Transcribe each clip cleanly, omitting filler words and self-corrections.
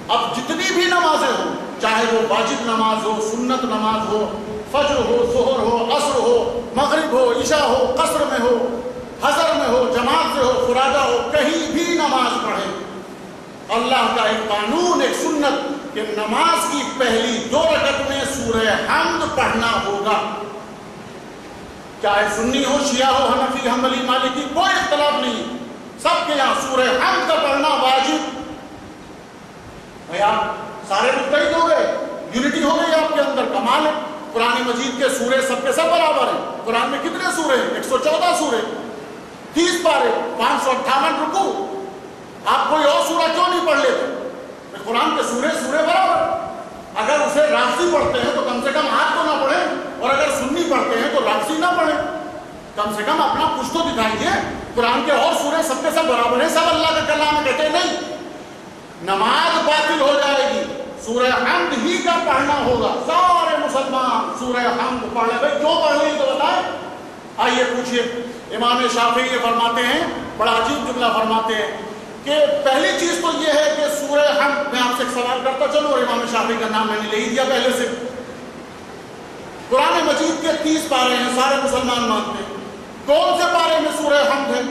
اب جتنی بھی نمازیں ہوں، چاہے وہ واجب نماز ہو، سنت نماز ہو، فجر ہو، ظہر ہو، عصر ہو، مغرب ہو، عشاء ہو، قصر میں ہو، حضر میں ہو، جماعت سے ہو، فرادہ ہو، کہیں بھی نماز پڑھے، اللہ کا ایک قانون، ایک سنت کہ نماز کی پہلی 2 رکعت میں سورہ حمد پڑھنا ہوگا. چاہے سنی ہو، شیعہ ہو، حنفی، حنبلی، مالکی، کوئی اختلاف نہیں، سب کے یہاں سورہ حمد کا پڑھنا واجب. بھائی آپ سارے متحد ہو گئے، یونٹی ہو گئی آپ کے اندر، کمال ہے. قرآن مجید کے سورے سب کے سب برابر ہیں. قرآن میں کتنے سورے ہیں؟ 114 سورے، 30 پارے، 558 رکوع. آپ کوئی اور سورہ کیوں نہیں پڑھ لیتے؟ قرآن کے سورے برابر. اگر اسے رافضی پڑھتے ہیں تو کم سے کم آپ کو نہ پڑھیں، اور اگر سنی پڑھتے ہیں تو رافضی نہ پڑھیں. کم سے کم اپنا کچھ تو دکھائیے. قرآن کے اور سورے سب کے سب برابر ہیں، سب اللہ کا کلام ہے. کہتے نہیں نماز باطل ہو جائے گی، سورہ حمد ہی کا پڑھنا ہوگا. سارے مسلمان سورہ حمد پڑھ لیں. بھائی کیوں پڑھ لیں تو بتائیں. آئیے پوچھئے. امام شافعی یہ فرماتے ہیں، بڑا عجیب جملہ فرماتے ہیں کہ پہلی چیز تو یہ ہے کہ سورہ حمد، میں آپ سے ایک سوال کرتا چلوں، اور امام شافعی کا نام میں نے لے ہی دیا پہلے سے. قرآن مجید کے 30 پارے ہیں، سارے مسلمان مانتے ہیں. کون سے پارے میں سورہ حمد ہے؟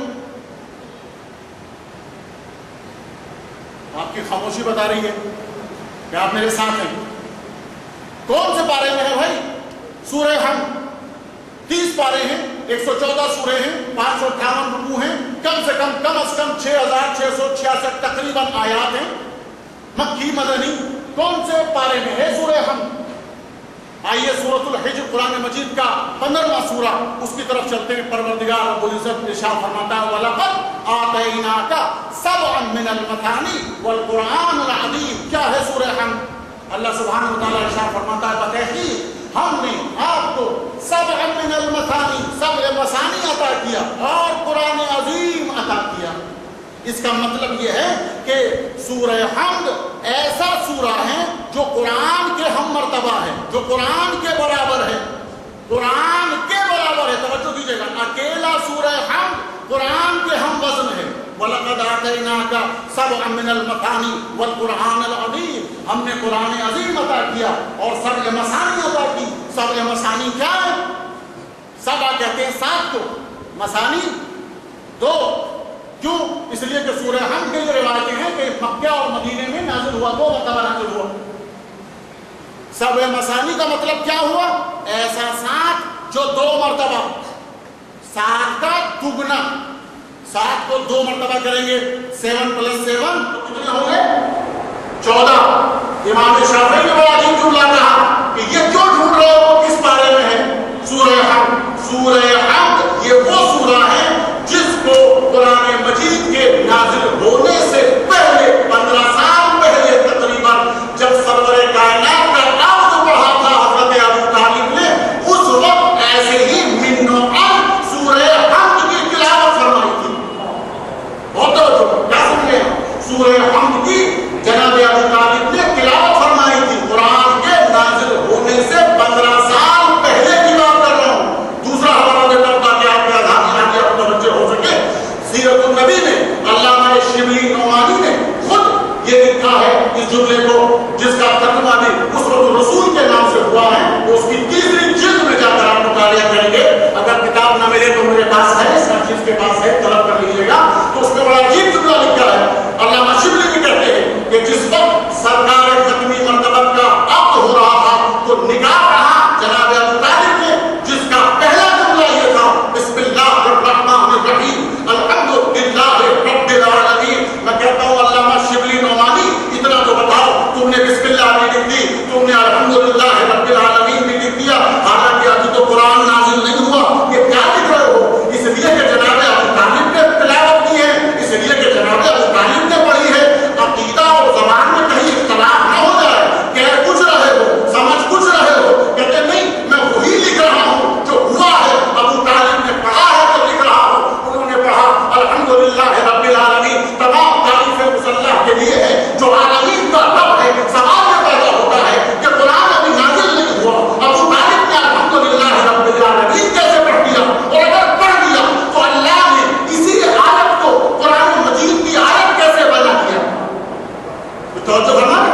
آپ کی خاموشی بتا رہی ہے کہ آپ میرے ساتھ ہیں. کون سے پارے میں ہے بھائی سورہ حمد؟ 30 پارے ہیں، 114 سورے ہیں، 558 رکوع ہیں، کم سے کم از کم 6666 تقریباً آیات ہیں، مکی مدنی. کون سے پارے میں ہے سورہ حمد؟ آئیے سورۃ الحجر قرآن مجید کا 15واں سورہ، اس کی طرف چلتے ہیں. پروردگار رب العزت ارشاد فرماتا ہے وَلَقَدْ آتَيْنَاكَ سَبْعًا مِنَ الْمَثَانِي وَالْقُرْآنُ الْعَظِيمِ. کیا ہے سورہ حمد؟ اللہ سبحانہ وتعالیٰ ارشاد فرماتا ہے بتحقیق ہم نے آپ کو 7 من المثانی، 7 مثانی عطا کیا اور قرآن عظیم عطا کیا. اس کا مطلب یہ ہے کہ سورہ حمد ایسا سورہ ہے جو قرآن کے ہم مرتبہ ہے، جو قرآن کے برابر ہے. قرآن کے برابر ہے. توجہ دیجیے گا، اکیلا سورہ حمد قرآن کے ہم وزن ہے. وَلَقَدْ آتَيْنَاكَ سَبْعًا مِنَ الْمَثَانِي وَالْقُرْآنَ الْعَظِيمِ. ہم نے قرآن عظیم عطا کیا اور 7 مثانی عطا کی. 7 مثانی کیا ہے؟ 7 کہتے ہیں 7 کو، مثانی 2. کیوں؟ اس لیے کہ سورہ حمد کے یہ روایتیں ہیں کہ مکہ اور مدینے میں نازل ہوا، 2 مرتبہ نازل ہوا. 7 مثانی کا مطلب کیا ہوا؟ ایسا 7 جو 2 مرتبہ، 7 کا دگنا. 7 کو 2 مرتبہ کریں گے، 7 + 7 تو کتنے ہوں گے؟ 14. امام شافعی نے بڑا عجیب جملہ کہا کہ یہ جو ڈھونڈ رہے ہو کس بارے میں ہے؟ سورہ حمد. سورہ حمد یہ وہ سورہ ہے جس کو قرآن مجید کے نازل ہونے سے پہلے 15 سال پہلے تقریباً جب سرور کائنات کا عرض پڑھا تھا حضرت ابو طالب نے، اس وقت ایسے ہی من نوع سورہ حمد کی تلاوت فرمائی تھی. بہت توجہ، کیا سمجھے؟ سورہ حمد کی جناب ابو طالب نے تلاوت فرمائی تھی قرآن کے نازل ہونے سے 15 سال پہلے کی بات کر رہا ہوں. دوسرا حوالہ دیتا ہوں تاکہ آپ کے آدھار کی آپ توجہ ہو سکے. سیرت النبی میں علامہ شبلی نعمانی نے خود یہ لکھا ہے اس جملے کو، جس کا ترجمہ بھی اسوۃ الرسول کے نام سے ہوا ہے. اس کی 3ری جلد میں جا کر آپ مطالعہ کریں گے. اگر کتاب نہ ملے تو میرے پاس ہے، سب چیز کے پاس ہے، طلب کر لیجیے گا. تو اس میں بڑا عجیب جملہ لکھا ہے. علامہ شبلی بھی کہتے ہیں کہ جس وقت سرکار ختمی مرتبت کا عقد ہو رہا تھا تو نگاہ رہا جناب ابو طالب نے، جس کا پہلا جملہ یہ تھا بسم اللہ الرحمن الرحیم الحمدللہ رب العالمین. میں کہتا ہوں علامہ شبلی نعمانی اتنا تو بتاؤ، تم نے بسم اللہ بھی لکھ دی، تم نے الحمدللہ رب العالمین بھی لکھ دیا، حالانکہ ابھی تو قرآن نازل نہیں ہوا. یہ کیا لکھ رہے ہو؟ اس لیے کہ جناب ابو طالب نے تلاوت کی ہے، اس لیے کہ جناب ابو طالب نے پڑھی ہے. عقیدہ اور زبان میں کہیں اختلاف نہ ہو جائے. کہہ کچھ رہے ہو، سمجھ کچھ رہے ہو، کہتے نہیں میں وہی لکھ رہا ہوں جو ہوا ہے. ابو طالب نے پڑھا ہے تو لکھ رہا ہوں. انہوں نے پڑھا الحمدللہ رب العالمین. تمام تعریفیں مسلح کے لیے ہے جو عالمین کا رب ہے. سوال یہ پیدا ہوتا ہے کہ قرآن ابھی نازل نہیں ہوا، ابو طالب نے الحمدللہ رب العالمین کیسے پڑھ دیا؟ اور اگر پڑھ دیا تو اللہ نے اسی آیت کو قرآن مجید کی آیت کیسے بیان کیا؟ توجہ کرنا.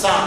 7।